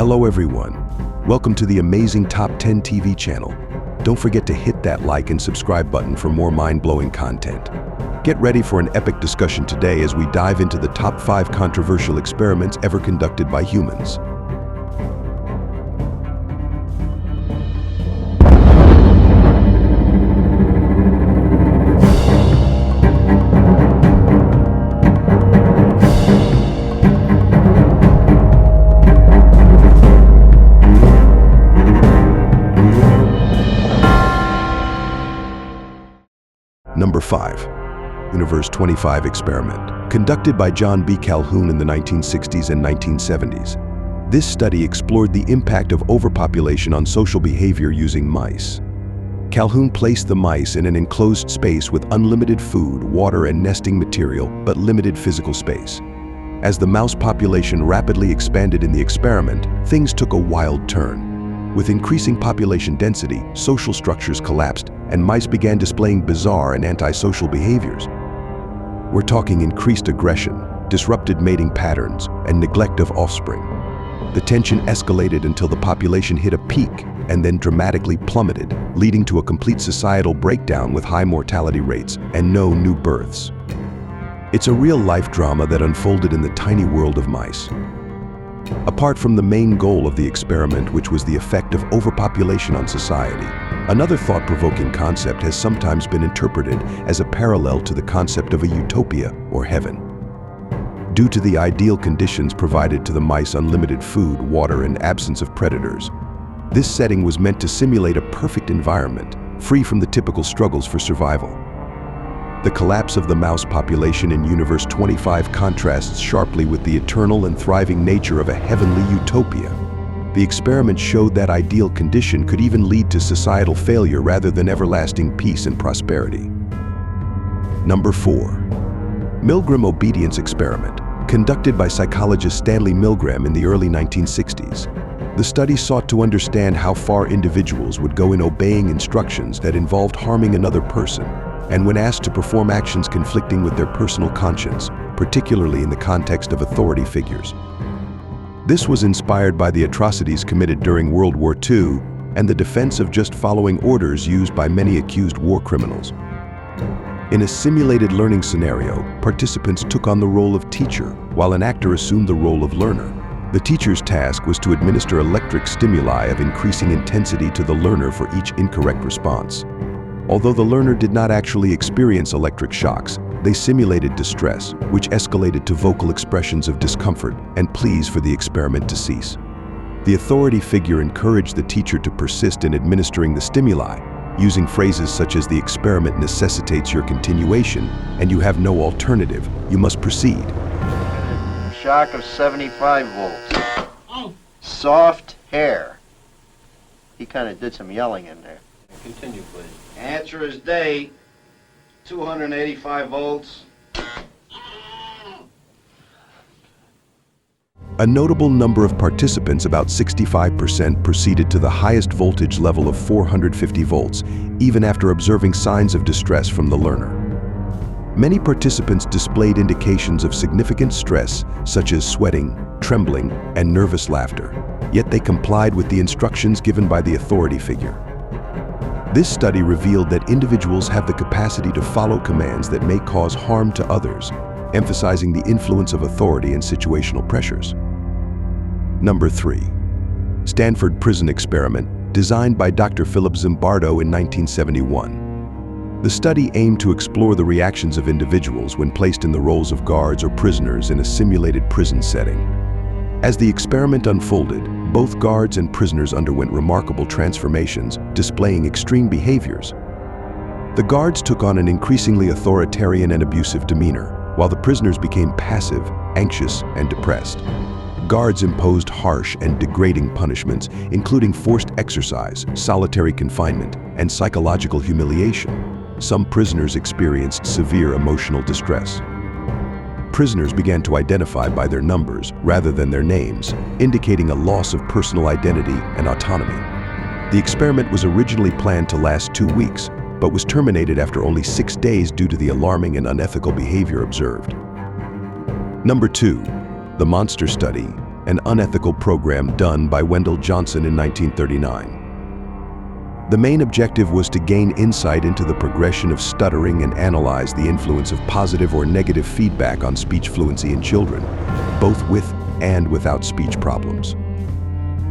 Hello everyone. Welcome to the amazing Top 10 TV channel. Don't forget to hit that like and subscribe button for more mind-blowing content. Get ready for an epic discussion today as we dive into the top 5 controversial experiments ever conducted by humans. Number 5. Universe 25 experiment, conducted by John B. Calhoun in the 1960s and 1970s. This study explored the impact of overpopulation on social behavior using mice. Calhoun placed the mice in an enclosed space with unlimited food, water, and nesting material, but limited physical space. As the mouse population rapidly expanded in the experiment, things took a wild turn. With increasing population density, social structures collapsed, and mice began displaying bizarre and antisocial behaviors. We're talking increased aggression, disrupted mating patterns, and neglect of offspring. The tension escalated until the population hit a peak and then dramatically plummeted, leading to a complete societal breakdown with high mortality rates and no new births. It's a real-life drama that unfolded in the tiny world of mice. Apart from the main goal of the experiment, which was the effect of overpopulation on society, another thought-provoking concept has sometimes been interpreted as a parallel to the concept of a utopia or heaven. Due to the ideal conditions provided to the mice, unlimited food, water, and absence of predators, this setting was meant to simulate a perfect environment, free from the typical struggles for survival. The collapse of the mouse population in Universe 25 contrasts sharply with the eternal and thriving nature of a heavenly utopia. The experiment showed that ideal condition could even lead to societal failure rather than everlasting peace and prosperity. Number 4. Milgram Obedience Experiment, conducted by psychologist Stanley Milgram in the early 1960s. The study sought to understand how far individuals would go in obeying instructions that involved harming another person, and when asked to perform actions conflicting with their personal conscience, particularly in the context of authority figures. This was inspired by the atrocities committed during World War II and the defense of just following orders used by many accused war criminals. In a simulated learning scenario, participants took on the role of teacher, while an actor assumed the role of learner. The teacher's task was to administer electric stimuli of increasing intensity to the learner for each incorrect response. Although the learner did not actually experience electric shocks, they simulated distress, which escalated to vocal expressions of discomfort and pleas for the experiment to cease. The authority figure encouraged the teacher to persist in administering the stimuli, using phrases such as "the experiment necessitates your continuation, and you have no alternative, you must proceed." Shock of 75 volts. Soft hair. He kind of did some yelling in there. Continue, please. Answer is day. 285 volts. A notable number of participants, about 65%, proceeded to the highest voltage level of 450 volts, even after observing signs of distress from the learner. Many participants displayed indications of significant stress, such as sweating, trembling, and nervous laughter, yet they complied with the instructions given by the authority figure. This study revealed that individuals have the capacity to follow commands that may cause harm to others, emphasizing the influence of authority and situational pressures. Number 3. Stanford Prison Experiment, designed by Dr. Philip Zimbardo in 1971. The study aimed to explore the reactions of individuals when placed in the roles of guards or prisoners in a simulated prison setting. As the experiment unfolded, both guards and prisoners underwent remarkable transformations, displaying extreme behaviors. The guards took on an increasingly authoritarian and abusive demeanor, while the prisoners became passive, anxious, and depressed. Guards imposed harsh and degrading punishments, including forced exercise, solitary confinement, and psychological humiliation. Some prisoners experienced severe emotional distress. Prisoners began to identify by their numbers rather than their names, indicating a loss of personal identity and autonomy. The experiment was originally planned to last 2 weeks, but was terminated after only 6 days due to the alarming and unethical behavior observed. Number 2. The Monster Study, an unethical program done by Wendell Johnson in 1939. The main objective was to gain insight into the progression of stuttering and analyze the influence of positive or negative feedback on speech fluency in children, both with and without speech problems.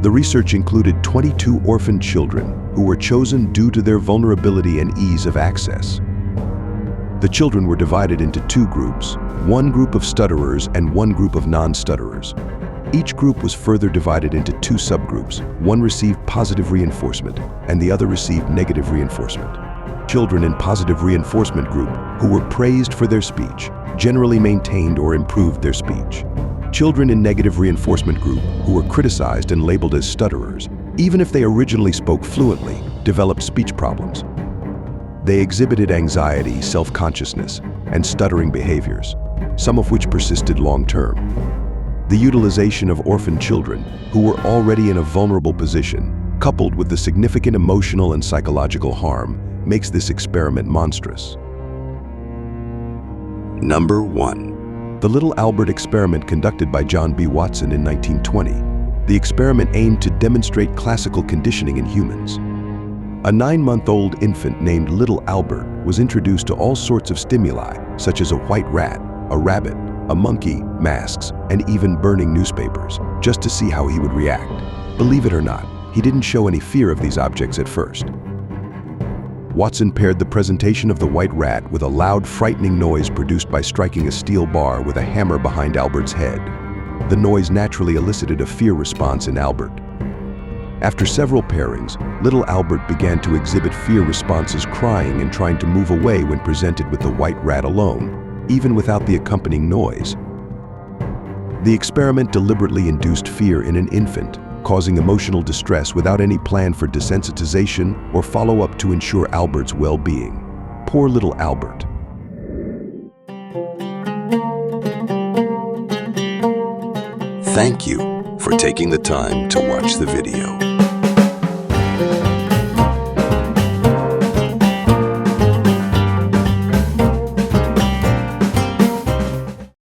The research included 22 orphaned children who were chosen due to their vulnerability and ease of access. The children were divided into two groups, one group of stutterers and one group of non-stutterers. Each group was further divided into two subgroups. One received positive reinforcement and the other received negative reinforcement. Children in positive reinforcement group, who were praised for their speech, generally maintained or improved their speech. Children in negative reinforcement group, who were criticized and labeled as stutterers, even if they originally spoke fluently, developed speech problems. They exhibited anxiety, self-consciousness, and stuttering behaviors, some of which persisted long-term. The utilization of orphan children, who were already in a vulnerable position, coupled with the significant emotional and psychological harm, makes this experiment monstrous. Number 1. The Little Albert experiment conducted by John B. Watson in 1920. The experiment aimed to demonstrate classical conditioning in humans. A 9-month-old infant named Little Albert was introduced to all sorts of stimuli, such as a white rat, a rabbit, a monkey, masks, and even burning newspapers, just to see how he would react. Believe it or not, he didn't show any fear of these objects at first. Watson paired the presentation of the white rat with a loud, frightening noise produced by striking a steel bar with a hammer behind Albert's head. The noise naturally elicited a fear response in Albert. After several pairings, Little Albert began to exhibit fear responses, crying and trying to move away when presented with the white rat alone, even without the accompanying noise. The experiment deliberately induced fear in an infant, causing emotional distress without any plan for desensitization or follow-up to ensure Albert's well-being. Poor little Albert. Thank you for taking the time to watch the video.